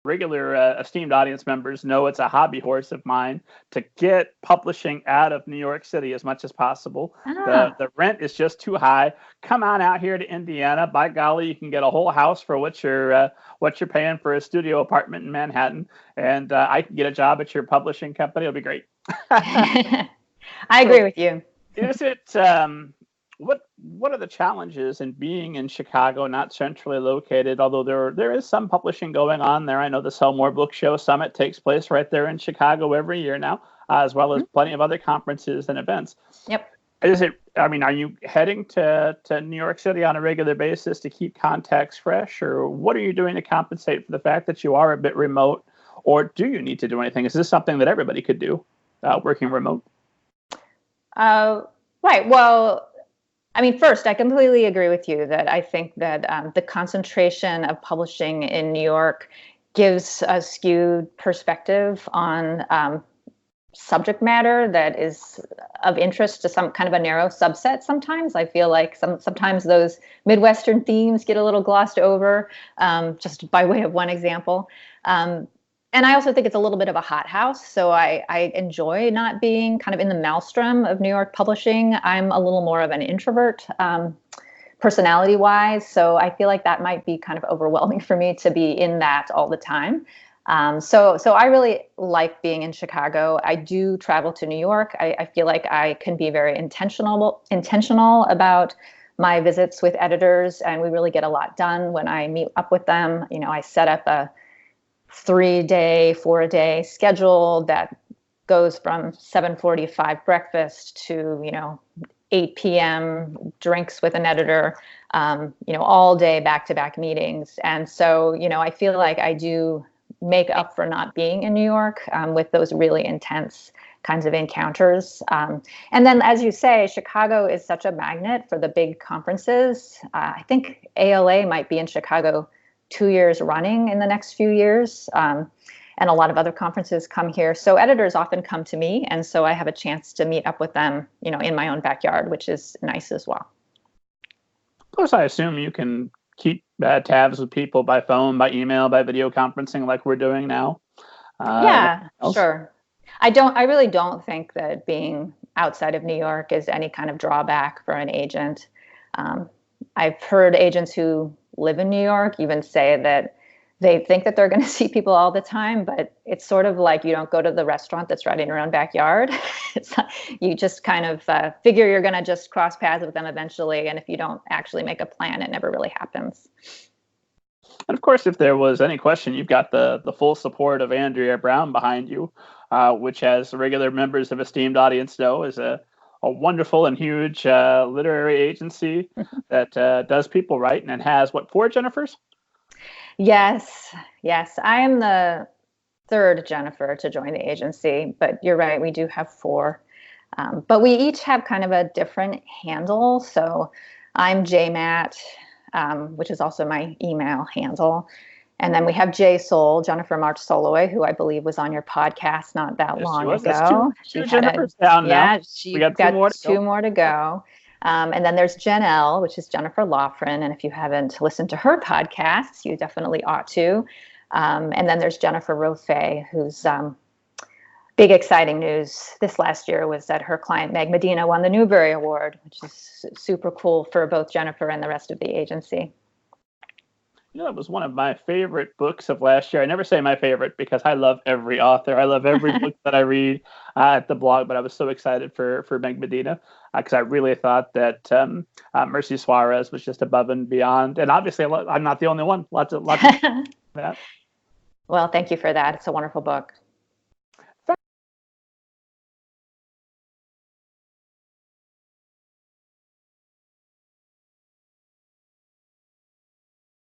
regular esteemed audience members know it's a hobby horse of mine to get publishing out of New York City as much as possible. The rent is just too high. Come on out here to Indiana. By golly, you can get a whole house for what you're paying for a studio apartment in Manhattan, and I can get a job at your publishing company. It'll be great. I agree with you. Is it what are the challenges in being in Chicago, not centrally located, although there is some publishing going on there? I know the Sell More Book Show Summit takes place right there in Chicago every year now, as well as plenty of other conferences and events. Yep. Are you heading to New York City on a regular basis to keep contacts fresh, or what are you doing to compensate for the fact that you are a bit remote, or do you need to do anything? Is this something that everybody could do, working remote? Right. Well, first, I completely agree with you that I think that the concentration of publishing in New York gives a skewed perspective on subject matter that is of interest to some kind of a narrow subset. Sometimes I feel like sometimes those Midwestern themes get a little glossed over, just by way of one example. And I also think it's a little bit of a hothouse, so I enjoy not being kind of in the maelstrom of New York publishing. I'm a little more of an introvert, personality-wise, so I feel like that might be kind of overwhelming for me to be in that all the time. So I really like being in Chicago. I do travel to New York. I feel like I can be very intentional about my visits with editors, and we really get a lot done when I meet up with them. I set up a 3-day, 4-day schedule that goes from 7:45 breakfast to 8 p.m. drinks with an editor, all day back-to-back meetings. And so I feel like I do make up for not being in New York with those really intense kinds of encounters. And then, as you say, Chicago is such a magnet for the big conferences. I think ALA might be in Chicago 2 years running in the next few years. And a lot of other conferences come here. So editors often come to me. And so I have a chance to meet up with them, in my own backyard, which is nice as well. Of course, I assume you can keep tabs with people by phone, by email, by video conferencing like we're doing now. Yeah, sure. I really don't think that being outside of New York is any kind of drawback for an agent. I've heard agents who live in New York even say that they think that they're going to see people all the time, but it's sort of like you don't go to the restaurant that's right in your own backyard. You just kind of figure you're going to just cross paths with them eventually, and if you don't actually make a plan, it never really happens. And of course, if there was any question, you've got the full support of Andrea Brown behind you, which, as regular members of Esteemed Audience know, is a wonderful and huge literary agency that does people right and has, 4 Jennifers? Yes. I am the third Jennifer to join the agency, but you're right, we do have 4. But we each have kind of a different handle. So I'm JMatt, which is also my email handle. And then we have Jennifer Mattson, who I believe was on your podcast not that long ago. That's two Jennifers down now. Yeah, she's got 2 more to go. And then there's Jen L, which is Jennifer Loughran. And if you haven't listened to her podcasts, you definitely ought to. And then there's Jennifer Rofé, whose big exciting news this last year was that her client, Meg Medina, won the Newbery Award, which is super cool for both Jennifer and the rest of the agency. It was one of my favorite books of last year. I never say my favorite because I love every author. I love every book that I read at the blog, but I was so excited for Meg Medina because I really thought that Mercy Suarez was just above and beyond. And obviously, I'm not the only one. Lots of that. Well, thank you for that. It's a wonderful book.